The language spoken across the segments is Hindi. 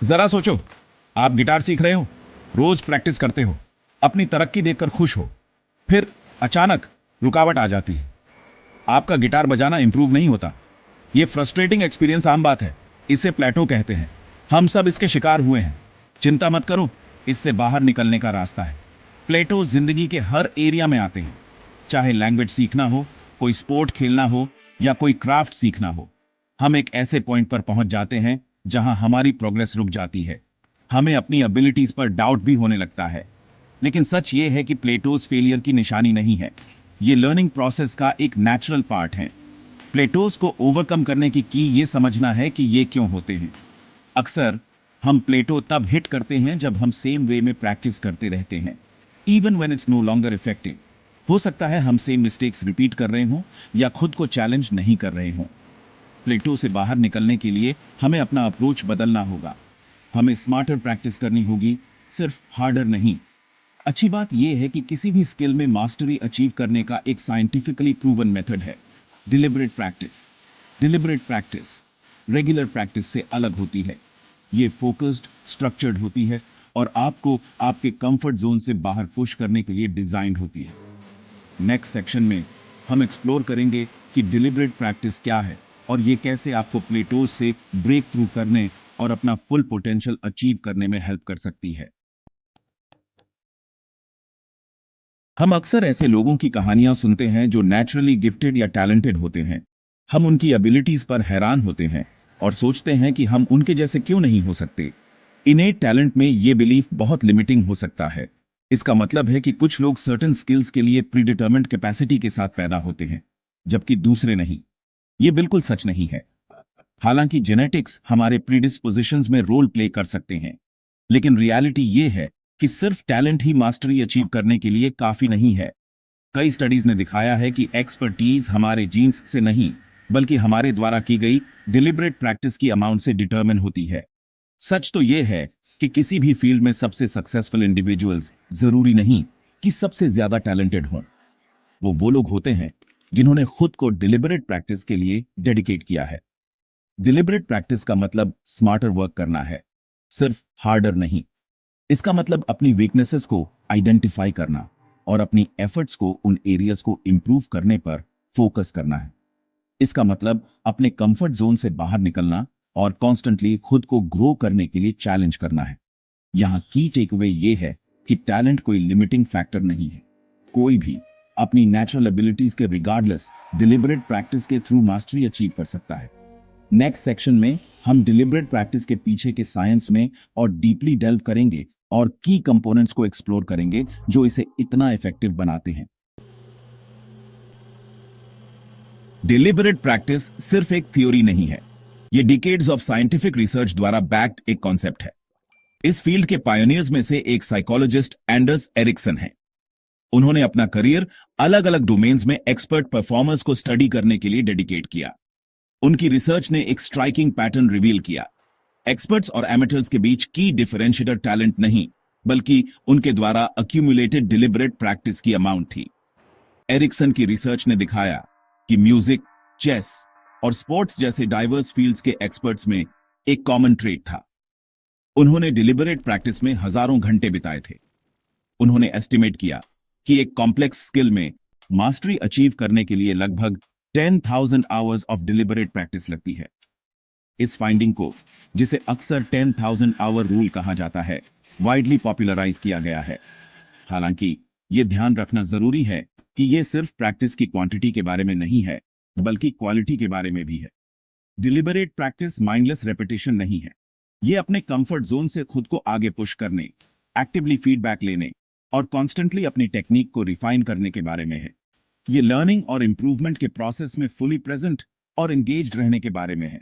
जरा सोचो, आप गिटार सीख रहे हो, रोज प्रैक्टिस करते हो, अपनी तरक्की देखकर खुश हो, फिर अचानक रुकावट आ जाती है, आपका गिटार बजाना इंप्रूव नहीं होता। यह फ्रस्ट्रेटिंग एक्सपीरियंस आम बात है। इसे प्लेटो कहते हैं। हम सब इसके शिकार हुए हैं। चिंता मत करो, इससे बाहर निकलने का रास्ता है। प्लेटो जिंदगी के हर एरिया में आते हैं, चाहे लैंग्वेज सीखना हो, कोई स्पोर्ट खेलना हो या कोई क्राफ्ट सीखना हो। हम एक ऐसे पॉइंट पर पहुंच जाते हैं जहां हमारी प्रोग्रेस रुक जाती है, हमें अपनी एबिलिटीज पर डाउट भी होने लगता है। लेकिन सच ये है कि प्लेटोज फेलियर की निशानी नहीं है, ये लर्निंग प्रोसेस का एक नेचुरल पार्ट है। प्लेटोज को ओवरकम करने की ये समझना है कि ये क्यों होते हैं। अक्सर हम प्लेटो तब हिट करते हैं जब हम सेम वे में प्रैक्टिस करते रहते हैं, even when it's no longer effective. हो सकता है हम सेम मिस्टेक्स रिपीट कर रहे हों या खुद को चैलेंज नहीं कर रहे हों। प्लेटो से बाहर निकलने के लिए हमें अपना अप्रोच बदलना होगा। हमें स्मार्टर प्रैक्टिस करनी होगी, सिर्फ हार्डर नहीं। अच्छी बात यह है कि किसी भी स्किल में मास्टरी अचीव करने का एक साइंटिफिकली प्रूवन मेथड है, deliberate practice. Deliberate practice regular practice से अलग होती है। ये फोकस्ड, स्ट्रक्चर्ड होती है और आपको आपके कंफर्ट जोन से बाहर पुश करने के लिए डिजाइन होती है। नेक्स्ट सेक्शन में हम एक्सप्लोर करेंगे कि डिलिबरेट प्रैक्टिस क्या है और ये कैसे आपको प्लेटोज से ब्रेक थ्रू करने और अपना फुल पोटेंशियल अचीव करने में हेल्प कर सकती है। हम अक्सर ऐसे लोगों की कहानियां सुनते हैं जो नेचुरली गिफ्टेड या टैलेंटेड होते हैं। हम उनकी एबिलिटीज पर हैरान होते हैं और सोचते हैं कि हम उनके जैसे क्यों नहीं हो सकते। इनेट टैलेंट में यह बिलीफ बहुत लिमिटिंग हो सकता है। इसका मतलब है कि कुछ लोग सर्टेन स्किल्स के लिए प्रीडिटर्मिन्ड कैपेसिटी के साथ पैदा होते हैं, जबकि दूसरे नहीं। यह बिल्कुल सच नहीं है। हालांकि जेनेटिक्स हमारे प्रीडिस्पोजिशंस में रोल प्ले कर सकते हैं, लेकिन रियलिटी यह है कि सिर्फ टैलेंट ही मास्टरी अचीव करने के लिए काफी नहीं है। कई स्टडीज ने दिखाया है कि एक्सपर्टीज हमारे जीन्स से नहीं, बल्कि हमारे द्वारा की गई डिलिबरेट प्रैक्टिस की अमाउंट से डिटरमिन होती है। सच तो यह है कि किसी भी फील्ड में सबसे सक्सेसफुल इंडिविजुअल्स जरूरी नहीं कि सबसे ज्यादा टैलेंटेड हों। वो लोग होते हैं जिन्होंने खुद को डिलिबरेट प्रैक्टिस के लिए डेडिकेट किया है। डिलिबरेट प्रैक्टिस का मतलब स्मार्टर वर्क करना है, सिर्फ हार्डर नहीं। इसका मतलब अपनी वीकनेसेस को आइडेंटिफाई करना और अपनी एफर्ट्स को उन एरियाज को इंप्रूव करने पर फोकस करना है। इसका मतलब अपने कंफर्ट जोन से बाहर निकलना और कॉन्स्टेंटली खुद को ग्रो करने के लिए चैलेंज करना है। यहां की टेकअवे यह है कि टैलेंट कोई लिमिटिंग फैक्टर नहीं है। कोई भी अपनी नेचुरल एबिलिटीज के रिगार्डलेस डिलिबरेट प्रैक्टिस के थ्रू मास्टरी अचीव कर सकता है। नेक्स्ट सेक्शन में हम डिलिबरेट प्रैक्टिस के पीछे के साइंस में और डीपली डेल्व करेंगे और की कंपोनेंट्स को एक्सप्लोर करेंगे जो इसे इतना इफेक्टिव बनाते हैं। डिलिबरेट प्रैक्टिस सिर्फ एक थ्योरी नहीं है, यह डिकेड्स ऑफ साइंटिफिक रिसर्च द्वारा बैक्ड एक कॉन्सेप्ट है। इस फील्ड के पायोनियर्स में से एक साइकोलॉजिस्ट एंडर्स एरिक्सन हैं। उन्होंने अपना करियर अलग अलग डोमेन्स में एक्सपर्ट परफॉर्मर्स को स्टडी करने के लिए डेडिकेट किया। उनकी रिसर्च ने एक स्ट्राइकिंग पैटर्न रिवील किया। एक्सपर्ट्स और एमेटर्स के बीच की डिफरेंशिएटर टैलेंट नहीं, बल्कि उनके द्वारा अक्यूमुलेटेड डिलिबरेट प्रैक्टिस की अमाउंट थी। एरिक्सन की रिसर्च ने दिखाया कि म्यूजिक, चेस और स्पोर्ट्स जैसे डाइवर्स फील्ड्स के एक्सपर्ट्स में एक कॉमन ट्रेट था। उन्होंने डिलिबरेट प्रैक्टिस में हजारों घंटे बिताए थे। उन्होंने एस्टिमेट किया कि एक कॉम्प्लेक्स स्किल में मास्टरी अचीव करने के लिए लगभग 10,000 आवर्स ऑफ डिलिबरेट प्रैक्टिस लगती है। इस फाइंडिंग को, जिसे अक्सर 10,000 आवर रूल कहा जाता है, वाइडली पॉपुलराइज किया गया है। हालांकि यह ध्यान रखना जरूरी है कि यह सिर्फ प्रैक्टिस की क्वांटिटी के बारे में नहीं है, बल्कि क्वालिटी के बारे में भी है। डिलिबरेट प्रैक्टिस माइंडलेस रेपिटेशन नहीं है। यह अपने कंफर्ट जोन से खुद को आगे पुश करने, एक्टिवली फीडबैक लेने और कॉन्स्टेंटली अपनी टेक्निक को रिफाइन करने के बारे में है। ये लर्निंग और इंप्रूवमेंट के प्रोसेस में फुली प्रेजेंट और एंगेज्ड रहने के बारे में है।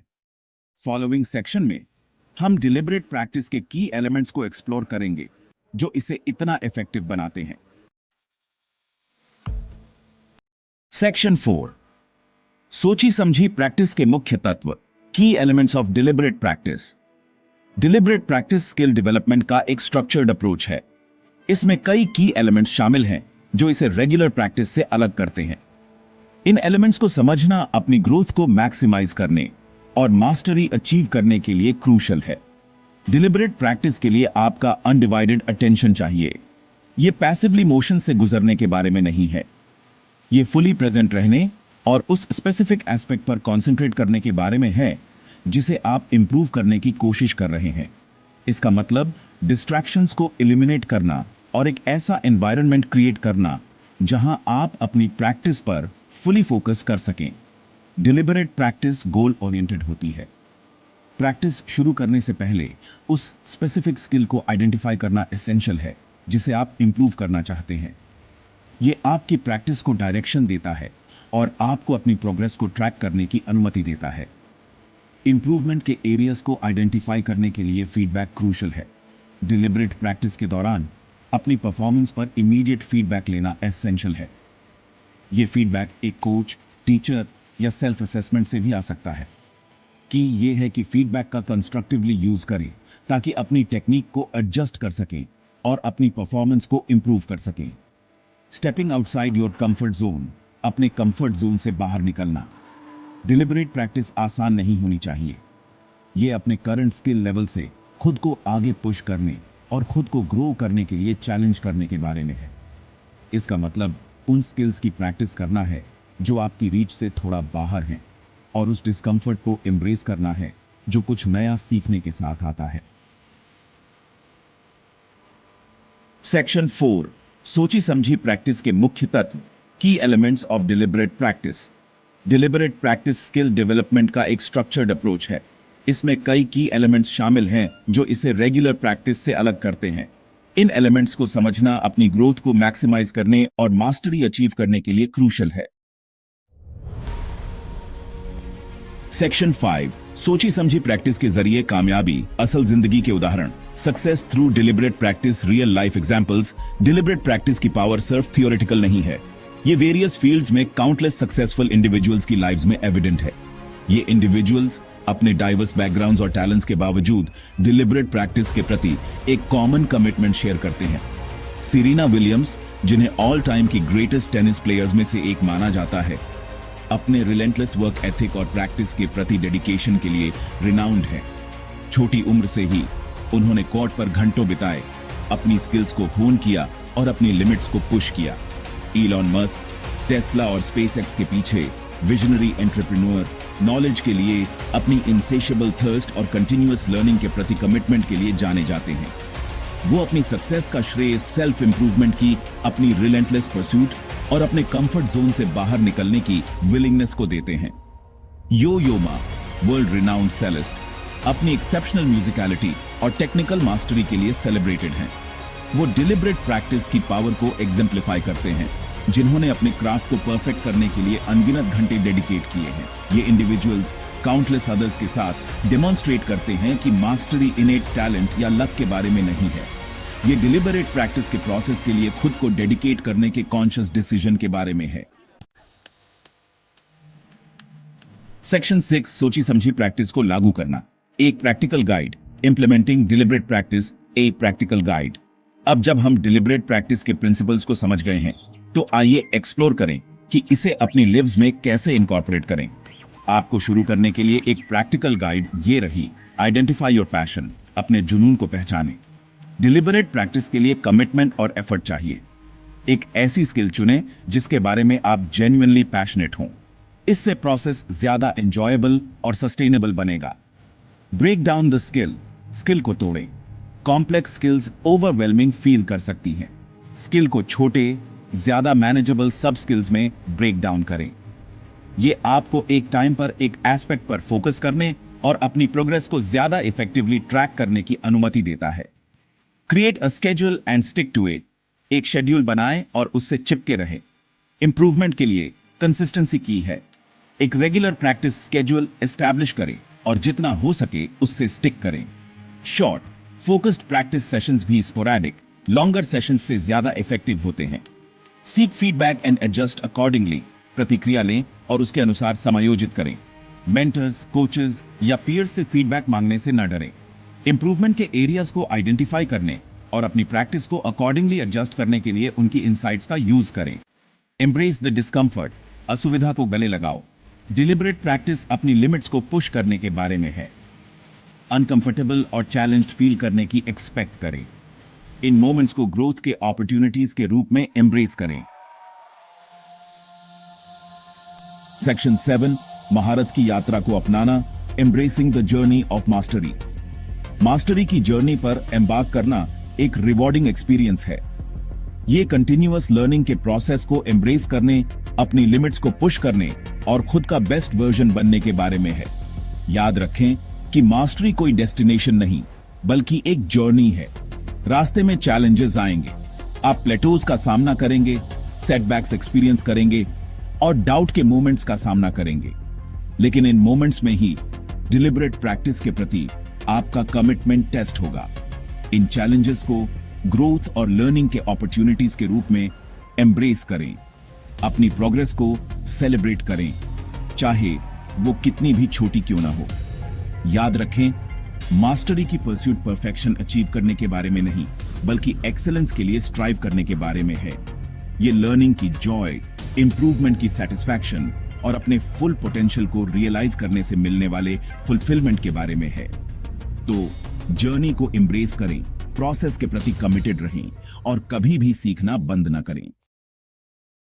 फॉलोइंग सेक्शन में हम डिलिबरेट प्रैक्टिस के की एलिमेंट्स को एक्सप्लोर करेंगे जो इसे इतना इफेक्टिव बनाते हैं। सेक्शन 4, सोची समझी प्रैक्टिस के मुख्य तत्व, की elements of deliberate practice. Deliberate practice skill development का एक स्ट्रक्चर्ड अप्रोच है। इसमें कई की एलिमेंट्स शामिल हैं जो इसे रेगुलर प्रैक्टिस से अलग करते हैं। इन एलिमेंट्स को समझना अपनी ग्रोथ को मैक्सिमाइज करने और मास्टरी अचीव करने के लिए क्रूशल है। डिलिबरेट प्रैक्टिस के लिए आपका अनडिवाइडेड अटेंशन चाहिए। यह पैसिवली मोशन से गुजरने के बारे में नहीं है। ये फुली प्रेजेंट रहने और उस स्पेसिफिक एस्पेक्ट पर कंसंट्रेट करने के बारे में है जिसे आप इंप्रूव करने की कोशिश कर रहे हैं। इसका मतलब डिस्ट्रैक्शंस को एलिमिनेट करना और एक ऐसा एनवायरनमेंट क्रिएट करना जहां आप अपनी प्रैक्टिस पर फुली फोकस कर सकें। डिलिबरेट प्रैक्टिस गोल ओरिएंटेड होती है। प्रैक्टिस शुरू करने से पहले उस स्पेसिफिक स्किल को आइडेंटिफाई करना एसेंशियल है जिसे आप इंप्रूव करना चाहते हैं। ये आपकी प्रैक्टिस को डायरेक्शन देता है और आपको अपनी प्रोग्रेस को ट्रैक करने की अनुमति देता है। इंप्रूवमेंट के एरियाज को आइडेंटिफाई करने के लिए फीडबैक क्रूशियल है। डिलिबरेट प्रैक्टिस के दौरान अपनी परफॉर्मेंस पर इमीडिएट फीडबैक लेना एसेंशियल है। ये फीडबैक एक कोच, टीचर या सेल्फ असेसमेंट से भी आ सकता है। कि ये है कि फीडबैक का कंस्ट्रक्टिवली यूज करें ताकि अपनी टेक्निक को एडजस्ट कर सकें और अपनी परफॉर्मेंस को इंप्रूव कर सकें। Stepping outside your comfort zone, अपने कंफर्ट जोन से बाहर निकलना। डिलिबरेट प्रैक्टिस आसान नहीं होनी चाहिए। यह अपने करंट स्किल लेवल से खुद को आगे पुश करने और खुद को ग्रो करने के लिए चैलेंज करने के बारे में है। इसका मतलब उन स्किल्स की प्रैक्टिस करना है जो आपकी रीच से थोड़ा बाहर हैं और उस डिस्कम्फर्ट को एम्ब्रेस करना है जो कुछ नया सीखने के साथ आता है। सेक्शन 4, सोची समझी प्रैक्टिस के मुख्य तत्व, की elements of deliberate practice. Deliberate practice skill development का एक स्ट्रक्चर्ड अप्रोच है। इसमें कई की एलिमेंट्स शामिल हैं जो इसे रेगुलर प्रैक्टिस से अलग करते हैं। इन एलिमेंट्स को समझना अपनी ग्रोथ को मैक्सिमाइज करने और मास्टरी अचीव करने के लिए क्रूशियल है। सेक्शन 5, सोची समझी प्रैक्टिस के जरिए कामयाबी, असल जिंदगी के उदाहरण। Success through deliberate practice, real life examples. Deliberate practice की पावर सिर्फ थियोरेटिकल नहीं है, ये वेरियस फील्ड्स में काउंटलेस सक्सेसफुल इंडिविजुअल्स की लाइव्स में एविडेंट है। ये इंडिविजुअल्स अपने डाइवर्स बैकग्राउंड्स और टैलेंट्स के बावजूद डिलिबरेट प्रैक्टिस के प्रति एक कॉमन कमिटमेंट शेयर करते हैं। सीरीना विलियम्स, जिन्हें ऑल टाइम की ग्रेटेस्ट टेनिस प्लेयर्स में से एक माना जाता है, अपने रिलेंटलेस वर्क एथिक और प्रैक्टिस के प्रति डेडिकेशन के लिए रिनाउंड है। छोटी उम्र से ही उन्होंने कोर्ट पर घंटों बिताए, अपनी स्किल्स को होन किया और अपनी लिमिट्स को पुश किया। इलॉन मस्क, टेस्ला और स्पेसएक्स के पीछे विजनरी एंटरप्रेन्योर नॉलेज के लिए, अपनी इनसेशिएबल थर्स्ट और कंटिन्यूअस लर्निंग के प्रति कमिटमेंट के लिए जाने जाते हैं। वो अपनी सक्सेस का श्रेय सेल्फ इंप्रूवमेंट की अपनी रिलेंटलेस परस्यूट और अपने कंफर्ट जोन से बाहर निकलने की विलिंगनेस को देते हैं। यो यो मा, वर्ल्ड रिनाउंड सेलिस्ट, अपनी एक्सेप्शनल म्यूजिकलिटी और टेक्निकल मास्टरी के लिए सेलिब्रेटेड हैं। वो डिलिबरेट प्रैक्टिस की पावर को एग्जेम्पलीफाई करते हैं, जिन्होंने अपने क्राफ्ट को परफेक्ट करने के लिए अनगिनत घंटे डेडिकेट किए हैं। ये इंडिविजुअल्स काउंटलेस अदर्स के साथ डेमोन्स्ट्रेट करते हैं कि मास्टरी इनेट टैलेंट या लक के बारे में नहीं है, ये डिलिबरेट प्रैक्टिस के प्रोसेस के लिए खुद को डेडिकेट करने के कॉन्शियस डिसीजन के बारे में है। सेक्शन 6, सोची समझी प्रैक्टिस को लागू करना, एक practical guide. Implementing deliberate practice, a practical guide. अब जब हम डिलिबरेट प्रैक्टिस के प्रिंसिपल्स को समझ गए हैं, तो आइए एक्सप्लोर करें कि इसे अपनी लिव्स में कैसे इनकॉर्पोरेट करें। आपको शुरू करने के लिए एक प्रैक्टिकल गाइड ये रही। आइडेंटिफाई योर पैशन, अपने जुनून को पहचानें। डिलिबरेट प्रैक्टिस के लिए कमिटमेंट और एफर्ट चाहिए। एक ऐसी स्किल चुनें जिसके बारे में आप जेन्युइनली पैशनेट हों। इससे प्रोसेस ज्यादा एंजॉयबल और सस्टेनेबल बनेगा। Break down the skill, skill को तोड़ें। कॉम्प्लेक्स स्किल्स ओवरवेलमिंग फील कर सकती हैं। स्किल को छोटे, ज्यादा मैनेजेबल सब स्किल्स में ब्रेक डाउन करें। यह आपको एक टाइम पर एक एस्पेक्ट पर फोकस करने और अपनी प्रोग्रेस को ज्यादा इफेक्टिवली ट्रैक करने की अनुमति देता है। Create a schedule and stick to it, एक शेड्यूल बनाएं और उससे चिपके रहें। इंप्रूवमेंट के लिए कंसिस्टेंसी की है। एक रेगुलर प्रैक्टिस स्केड्यूल एस्टैब्लिश करें और जितना हो सके उससे स्टिक करें। शॉर्ट फोकस्ड प्रैक्टिस सेशंस भी स्पोरैडिक, लॉन्गर सेशंस से ज्यादा इफेक्टिव होते हैं। Seek feedback and adjust accordingly, प्रतिक्रिया लें और उसके अनुसार समायोजित करें। मेंटर्स, कोचेस या पीयर्स से फीडबैक मांगने से न डरें। इंप्रूवमेंट के एरियाज को आइडेंटिफाई करने और अपनी प्रैक्टिस को अकॉर्डिंगली एडजस्ट करने के लिए उनकी इनसाइट्स का यूज करें। एम्ब्रेस द डिस्कम्फर्ट, असुविधा को गले लगाओ। डिलिबरेट प्रैक्टिस अपनी लिमिट्स को पुश करने के बारे में है। अनकंफर्टेबल और चैलेंज्ड फील करने की एक्सपेक्ट करें। इन मोमेंट्स को ग्रोथ के अपॉर्चुनिटीज के रूप में एम्ब्रेस करें। सेक्शन 7, महारत की यात्रा को अपनाना, embracing the journey of mastery. Mastery की जर्नी पर एम्बार्क करना एक रिवॉर्डिंग एक्सपीरियंस है। ये कंटिन्यूअस लर्निंग के प्रोसेस को एम्ब्रेस करने, अपनी लिमिट्स को पुश करने और खुद का बेस्ट वर्जन बनने के बारे में है। याद रखें कि मास्टरी कोई डेस्टिनेशन नहीं, बल्कि एक जर्नी है। रास्ते में चैलेंजेस आएंगे, आप प्लेटोज का सामना करेंगे, सेटबैक्स एक्सपीरियंस करेंगे और डाउट के मोमेंट्स का सामना करेंगे। लेकिन इन मोमेंट्स में ही डिलिबरेट प्रैक्टिस के प्रति आपका कमिटमेंट टेस्ट होगा। इन चैलेंजेस को ग्रोथ और लर्निंग के अपॉर्चुनिटीज के रूप में एम्ब्रेस करें। अपनी प्रोग्रेस को सेलिब्रेट करें, चाहे वो कितनी भी छोटी क्यों ना हो। याद रखें, मास्टरी की परस्यूट परफेक्शन अचीव करने के बारे में नहीं, बल्कि एक्सेलेंस के लिए स्ट्राइव करने के बारे में है। ये लर्निंग की जॉय, इंप्रूवमेंट की सेटिस्फैक्शन और अपने फुल पोटेंशियल को रियलाइज करने से मिलने वाले फुलफिलमेंट के बारे में है। तो जर्नी को एम्ब्रेस करें, प्रोसेस के प्रति कमिटेड रहें और कभी भी सीखना बंद ना करें।